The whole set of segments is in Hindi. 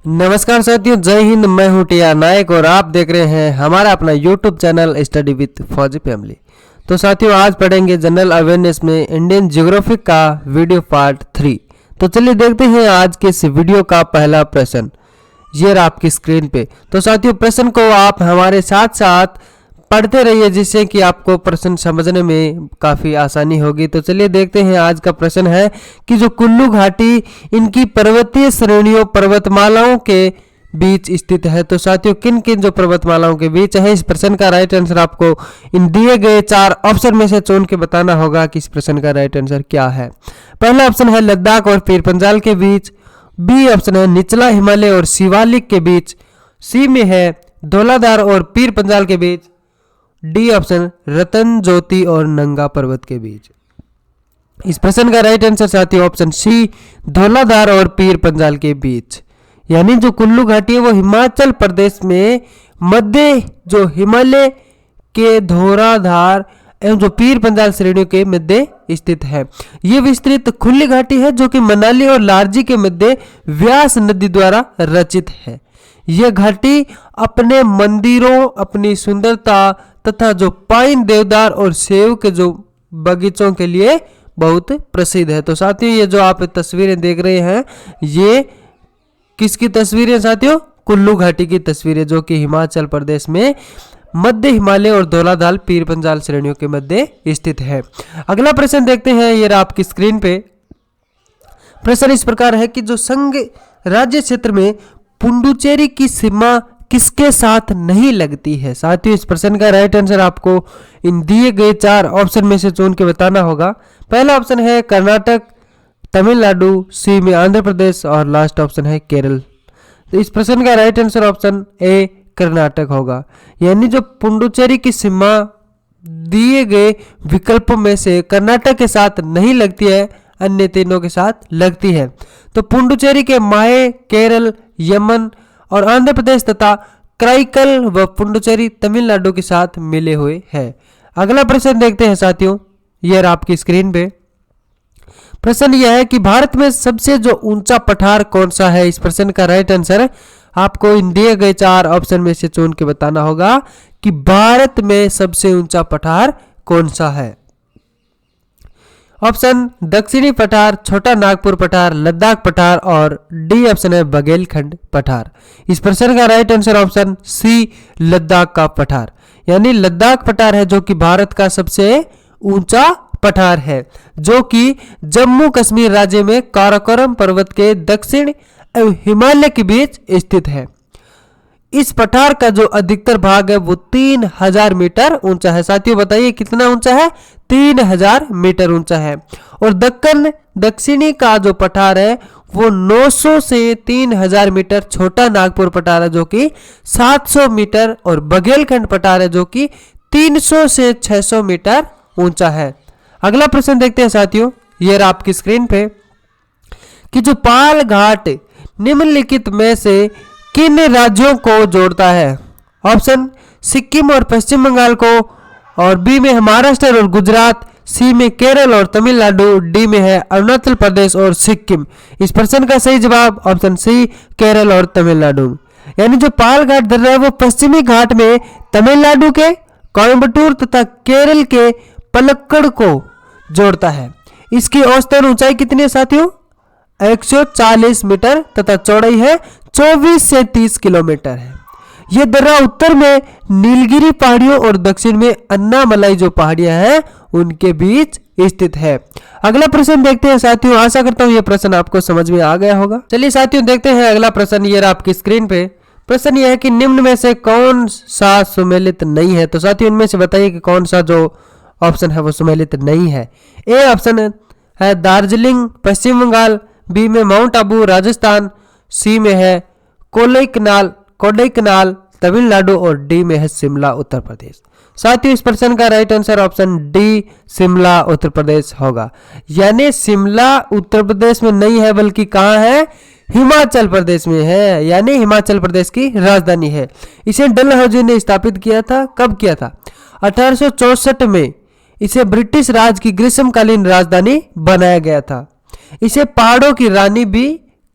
नमस्कार साथियों, जय हिंद। मैं हूं टिया नायक और आप देख रहे हैं हमारा अपना यूट्यूब चैनल स्टडी विद फौजी फैमिली। तो साथियों, आज पढ़ेंगे जनरल अवेयरनेस में इंडियन ज्योग्राफी का वीडियो पार्ट 3। तो चलिए देखते हैं आज के इस वीडियो का पहला प्रश्न। ये रहा आपकी स्क्रीन पे। तो साथियों, प्रश्न को आप हमारे साथ साथ पढ़ते रहिए जिससे कि आपको प्रश्न समझने में काफ़ी आसानी होगी। तो चलिए देखते हैं। आज का प्रश्न है कि जो कुल्लू घाटी इनकी पर्वतीय श्रेणियों पर्वतमालाओं के बीच स्थित है। तो साथियों, किन किन जो पर्वतमालाओं के बीच है, इस प्रश्न का राइट आंसर आपको इन दिए गए 4 ऑप्शन में से चुन के बताना होगा कि इस प्रश्न का राइट आंसर क्या है। पहला ऑप्शन है लद्दाख और पीर पंजाल के बीच। बी ऑप्शन है निचला हिमालय और शिवालिक के बीच। सी में है धौलाधार और पीर पंजाल के बीच। डी ऑप्शन रतन ज्योति और नंगा पर्वत के बीच। इस प्रश्न का राइट आंसर साथियों ऑप्शन सी धौलाधार और पीर पंजाल के बीच। यानी जो कुल्लू घाटी है वो हिमाचल प्रदेश में मध्य जो हिमालय के धौलाधार एवं जो पीर पंजाल श्रेणियों के मध्य स्थित है। ये विस्तृत खुली घाटी है जो कि मनाली और लारजी के मध्य व्यास नदी द्वारा रचित है। यह घाटी अपने मंदिरों, अपनी सुंदरता तथा जो पाइन, देवदार और सेव के जो बगीचों के लिए बहुत प्रसिद्ध है। तो साथियों, ये जो आप तस्वीरें देख रहे हैं ये किसकी तस्वीरें साथियों? कुल्लू घाटी की तस्वीरें, जो कि हिमाचल प्रदेश में मध्य हिमालय और धौलाधार पीर पंजाल श्रेणियों के मध्य स्थित है। अगला प्रश्न देखते हैं। ये आपकी स्क्रीन पे प्रश्न इस प्रकार है कि जो संघ राज्य क्षेत्र में पुडुचेरी की सीमा किसके साथ नहीं लगती है। साथियों, इस प्रश्न का राइट आंसर आपको इन दिए गए 4 ऑप्शन में से चुन के बताना होगा। पहला ऑप्शन है कर्नाटक, तमिलनाडु, सी में आंध्र प्रदेश और लास्ट ऑप्शन है केरल। तो इस प्रश्न का right answer option A Karnataka होगा। यानी जो पुडुचेरी की सीमा दिए गए विकल्पों में से कर्नाटक के साथ नहीं लगती है, अन्य तीनों के साथ लगती है। तो पुडुचेरी के माहे केरल, यमन और आंध्र प्रदेश तथा कराईकल व पुडुचेरी तमिलनाडु के साथ मिले हुए हैं। अगला प्रश्न देखते हैं साथियों। यह आपकी स्क्रीन पे प्रश्न यह है कि भारत में सबसे जो ऊंचा पठार कौन सा है। इस प्रश्न का राइट आंसर आपको इन दिए गए 4 ऑप्शन में से चुन के बताना होगा कि भारत में सबसे ऊंचा पठार कौन सा है। ऑप्शन दक्षिणी पठार, छोटा नागपुर पठार, लद्दाख पठार और डी ऑप्शन है बघेलखंड पठार। इस प्रश्न का right answer option C Ladakh का पठार। यानी लद्दाख पठार है जो कि भारत का सबसे ऊंचा पठार है, जो कि जम्मू कश्मीर राज्य में काराकोरम पर्वत के दक्षिण एवं हिमालय के बीच स्थित है। इस पठार का जो अधिकतर भाग है वो 3000 मीटर ऊंचा है। साथियों, बताइए कितना ऊंचा है? 3000 मीटर ऊंचा है। और दक्षिणी का जो पठार है वो 900 से 3000 मीटर छोटा नागपुर पठार है जो कि 700 मीटर और बघेलखंड पठार है जो कि 300 से 600 मीटर ऊंचा है। अगला प्रश्न देखते हैं साथियों। ये आपकी स्क्रीन पे कि जो पाल घाट निम्नलिखित में से किन राज्यों को जोड़ता है। ऑप्शन सिक्किम और पश्चिम बंगाल को, और बी में है महाराष्ट्र और गुजरात, सी में केरल और तमिलनाडु, डी में है अरुणाचल प्रदेश और सिक्किम। इस प्रश्न का सही जवाब ऑप्शन सी केरल और तमिलनाडु। यानी जो पाल घाट दर्रा है वो पश्चिमी घाट में तमिलनाडु के कोयम्बटूर तथा केरल के पलक्कड़ को जोड़ता है। इसकी औसतन ऊंचाई कितनी है साथियों? 140 मीटर तथा चौड़ाई है 24 से 30 किलोमीटर है। यह दर्रा उत्तर में नीलगिरी पहाड़ियों और दक्षिण में अन्नामलाई जो पहाड़ियां हैं उनके बीच स्थित है। अगला प्रश्न देखते हैं साथियों। आशा करता हूं यह प्रश्न आपको समझ में आ गया होगा। चलिए साथियों, देखते हैं अगला प्रश्न। ये आपकी स्क्रीन पे प्रश्न यह है कि निम्न में से कौन सा सुमेलित नहीं है। तो साथियों, इनमें से बताइए कि कौन सा जो ऑप्शन है वो सुमेलित नहीं है। ए ऑप्शन है दार्जिलिंग पश्चिम बंगाल, बी में माउंट आबू राजस्थान, सी में है कोडाईकनाल तमिलनाडु और डी में है शिमला उत्तर प्रदेश। साथियों, इस प्रश्न का right answer option D Shimla Uttar Pradesh होगा। यानी शिमला उत्तर प्रदेश में नहीं है बल्कि कहाँ है? हिमाचल प्रदेश में है। यानी हिमाचल प्रदेश की राजधानी है। इसे डलहौजी ने स्थापित किया था। कब किया था? 1864 में इसे ब्रिटिश राज की ग्रीष्मकालीन राजधानी बनाया गया था। इसे पहाड़ों की रानी भी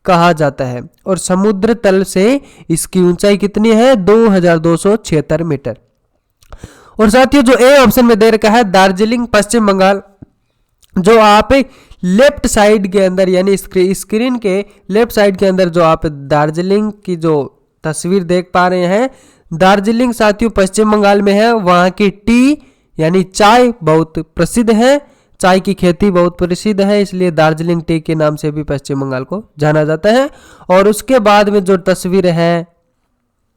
कहा जाता है और समुद्र तल से इसकी ऊंचाई कितनी है? 2276 मीटर। और साथियों जो ए ऑप्शन में दे रखा है दार्जिलिंग पश्चिम बंगाल, जो आप लेफ्ट साइड के अंदर यानी स्क्रीन के लेफ्ट साइड के अंदर जो आप दार्जिलिंग की जो तस्वीर देख पा रहे हैं, दार्जिलिंग साथियों पश्चिम बंगाल में है। वहाँ की टी यानी चाय बहुत प्रसिद्ध है, चाय की खेती बहुत प्रसिद्ध है, इसलिए दार्जिलिंग टी के नाम से भी पश्चिम बंगाल को जाना जाता है। और उसके बाद में जो तस्वीर है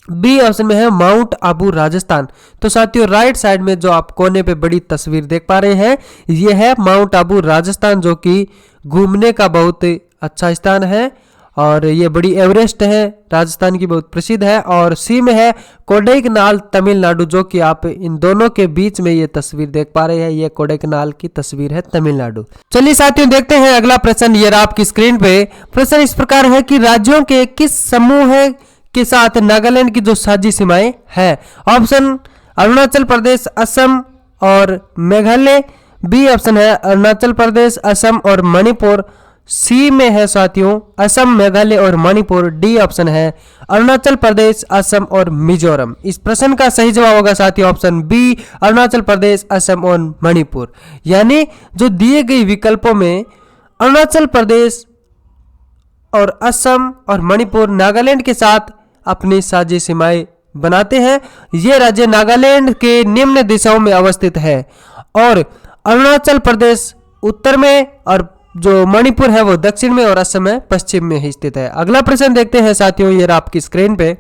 बी ऑप्शन में है माउंट आबू राजस्थान। तो साथियों राइट साइड में जो आप कोने पे बड़ी तस्वीर देख पा रहे हैं ये है माउंट आबू राजस्थान, जो कि घूमने का बहुत अच्छा स्थान है और ये बड़ी एवरेस्ट है, राजस्थान की बहुत प्रसिद्ध है। और सी में है कोडाईकनाल तमिलनाडु, जो कि आप इन दोनों के बीच में ये तस्वीर देख पा रहे हैं, ये कोडाईकनाल की तस्वीर है तमिलनाडु। चलिए साथियों देखते हैं अगला प्रश्न। ये आपकी स्क्रीन पे प्रश्न इस प्रकार है कि राज्यों के किस समूह के साथ नागालैंड की जो साझी सीमाएं है? ऑप्शन अरुणाचल प्रदेश, असम और मेघालय। बी ऑप्शन है अरुणाचल प्रदेश, असम और मणिपुर। सी में है साथियों असम, मेघालय और मणिपुर। डी ऑप्शन है अरुणाचल प्रदेश, असम और मिजोरम। इस प्रश्न का सही जवाब होगा साथियों ऑप्शन बी, अरुणाचल प्रदेश, असम और मणिपुर। यानी जो दिए गए विकल्पों में अरुणाचल प्रदेश और असम और मणिपुर नागालैंड के साथ अपनी साझी सीमाएं बनाते हैं। ये राज्य नागालैंड के निम्न दिशाओं में अवस्थित है और अरुणाचल प्रदेश उत्तर में और जो मणिपुर है वो दक्षिण में और असम है पश्चिम में स्थित है। अगला प्रश्न देखते हैं साथियों, ये आपकी स्क्रीन पे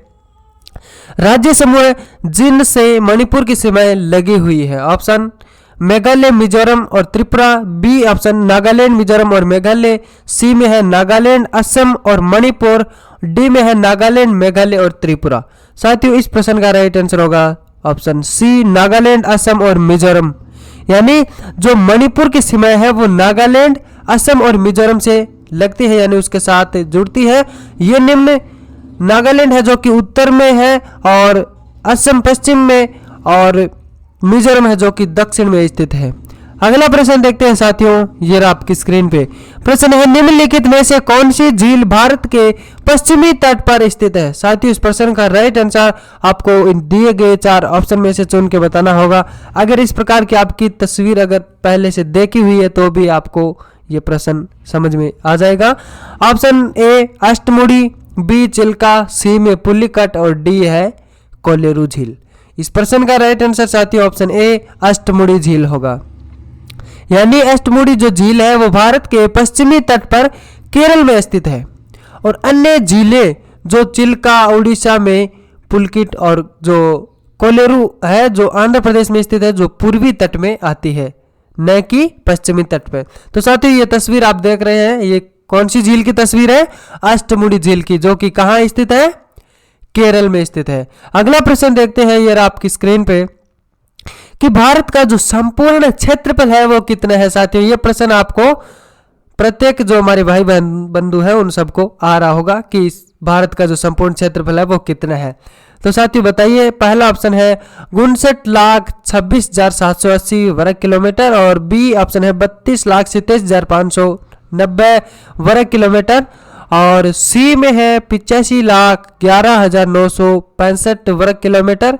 राज्य समूह जिनसे मणिपुर की सीमाएं लगी हुई है। ऑप्शन मेघालय, मिजोरम और त्रिपुरा। बी ऑप्शन नागालैंड, मिजोरम और मेघालय। सी में है नागालैंड, असम और मणिपुर। डी में है नागालैंड, मेघालय और त्रिपुरा। साथियों इस प्रश्न का राइट आंसर होगा ऑप्शन सी, नागालैंड, असम और मिजोरम। यानी जो मणिपुर की सीमाएं है वो नागालैंड, असम और मिजोरम से लगती है, यानी उसके साथ जुड़ती है। ये निम्न नागालैंड है जो कि उत्तर में है और असम पश्चिम में और मिजोरम है जो कि दक्षिण में स्थित है। अगला प्रश्न देखते हैं साथियों, ये आपकी स्क्रीन पे प्रश्न है निम्नलिखित में से कौन सी झील भारत के पश्चिमी तट पर स्थित है? साथियों इस प्रश्न का राइट आंसर आपको इन दिए गए 4 ऑप्शन में से चुन के बताना होगा। अगर इस प्रकार की आपकी तस्वीर अगर पहले से देखी हुई है तो भी आपको ये प्रश्न समझ में आ जाएगा। Option A Ashtamudi, B Chilika, C में पुलिकट और डी है कोलेरू झील। इस प्रश्न का राइट आंसर साथियों ऑप्शन ए अष्टमुड़ी झील होगा। यानी अष्टमुड़ी जो झील है वो भारत के पश्चिमी तट पर केरल में स्थित है और अन्य झीलें जो चिल्का उड़ीसा में, पुलकिट और जो कोलेरू है जो आंध्र प्रदेश में स्थित है, जो पूर्वी तट में आती है न कि पश्चिमी तट पे। तो साथियों ये तस्वीर आप देख रहे हैं ये कौन सी झील की तस्वीर है? अष्टमुड़ी झील की, जो कि कहाँ स्थित है? केरल में स्थित है। अगला प्रश्न देखते हैं ये आपकी स्क्रीन पे कि भारत का जो संपूर्ण क्षेत्रफल है वो कितना है? साथियों ये प्रश्न आपको प्रत्येक जो हमारे भाई बहन बंधु है उन सबको आ रहा होगा कि भारत का जो संपूर्ण क्षेत्रफल है वो कितना है। तो साथियों बताइए, पहला ऑप्शन है 59,26,780 वर्ग किलोमीटर और बी ऑप्शन है 32,27,590 वर्ग किलोमीटर और सी में है 85,11,965 वर्ग किलोमीटर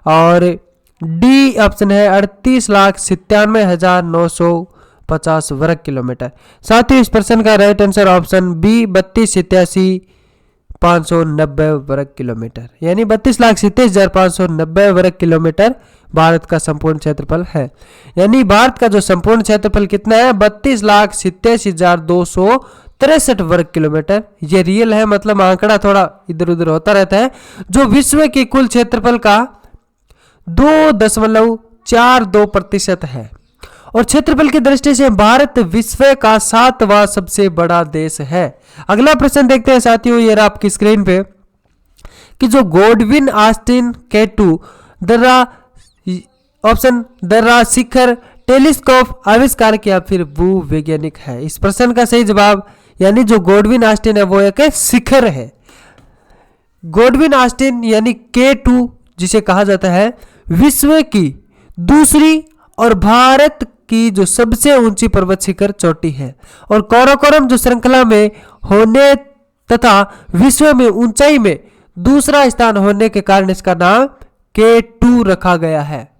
और डी ऑप्शन है 38,97,950 वर्ग किलोमीटर। साथ ही इस प्रश्न का राइट आंसर ऑप्शन बी 32,87,590 वर्ग किलोमीटर, यानी 32,87,590 वर्ग किलोमीटर भारत का संपूर्ण क्षेत्रफल है। यानी भारत का जो संपूर्ण क्षेत्रफल कितना है? 32,87,263 वर्ग किलोमीटर। ये रियल है, मतलब आंकड़ा थोड़ा इधर उधर होता रहता है। जो विश्व के कुल क्षेत्रफल का 2.42% है और क्षेत्रफल की दृष्टि से भारत विश्व का 7वां सबसे बड़ा देश है। अगला प्रश्न देखते हैं साथियों, ये रहा आपकी स्क्रीन पे कि जो गॉडविन ऑस्टिन K2 ऑप्शन दर्रा शिखर टेलीस्कोप आविष्कार किया फिर भूवैज्ञानिक है। इस प्रश्न का सही जवाब, यानी जो गॉडविन ऑस्टिन है वो एक शिखर है। गॉडविन ऑस्टिन यानी K2 जिसे कहा जाता है विश्व की दूसरी और भारत की जो सबसे ऊंची पर्वत शिखर चोटी है और काराकोरम जो श्रृंखला में होने तथा विश्व में ऊंचाई में दूसरा स्थान होने के कारण इसका नाम K2 रखा गया है।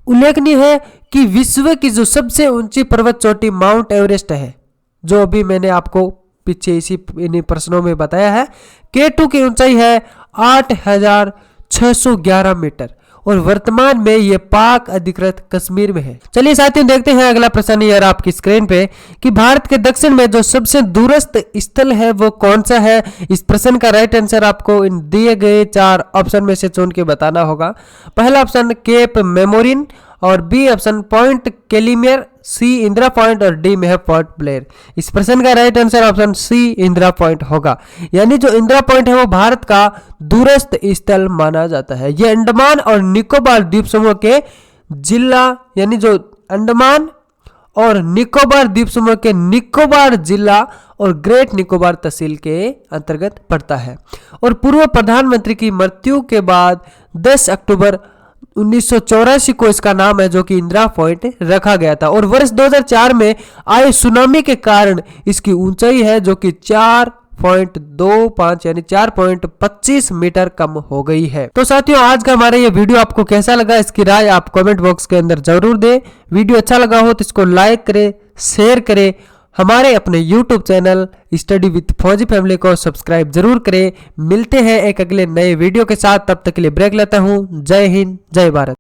उल्लेखनीय है कि विश्व की जो सबसे ऊंची पर्वत चोटी माउंट एवरेस्ट है, जो अभी मैंने आपको पीछे इन्हीं प्रश्नों में बताया है। K2 की ऊंचाई है 8,611 मीटर और वर्तमान में ये पाक अधिकृत कश्मीर में है। चलिए साथियों देखते हैं अगला प्रश्न यार आपकी स्क्रीन पे कि भारत के दक्षिण में जो सबसे दूरस्थ स्थल है वो कौन सा है। इस प्रश्न का राइट आंसर आपको इन दिए गए 4 ऑप्शन में से चुन के बताना होगा। पहला ऑप्शन केप मेमोरिन और B option Point Calimere, C Indira Point और डी में है पोर्ट ब्लेयर। इस प्रश्न का right answer option C Indira Point होगा। यानी जो इंदिरा पॉइंट है वो भारत का दूरस्थ स्थल माना जाता है। यह अंडमान और निकोबार द्वीप समूह के जिला यानी जो अंडमान और निकोबार द्वीप समूह के निकोबार जिला और ग्रेट निकोबार तहसील के अंतर्गत पड़ता है। और पूर्व प्रधानमंत्री की मृत्यु के बाद 10 अक्टूबर 1984 को इसका नाम है जो कि इंदिरा पॉइंट रखा गया था। और वर्ष 2004 में आए सुनामी के कारण इसकी ऊंचाई है जो कि 4.25 यानी 4.25 मीटर कम हो गई है। तो साथियों आज का हमारा ये वीडियो आपको कैसा लगा इसकी राय आप कमेंट बॉक्स के अंदर जरूर दें। वीडियो अच्छा लगा हो तो इसको लाइक करें, शेयर करें। हमारे अपने YouTube चैनल स्टडी विद फौजी फैमिली को सब्सक्राइब जरूर करें। मिलते हैं एक अगले नए वीडियो के साथ, तब तक के लिए ब्रेक लेता हूं। जय हिंद, जय भारत।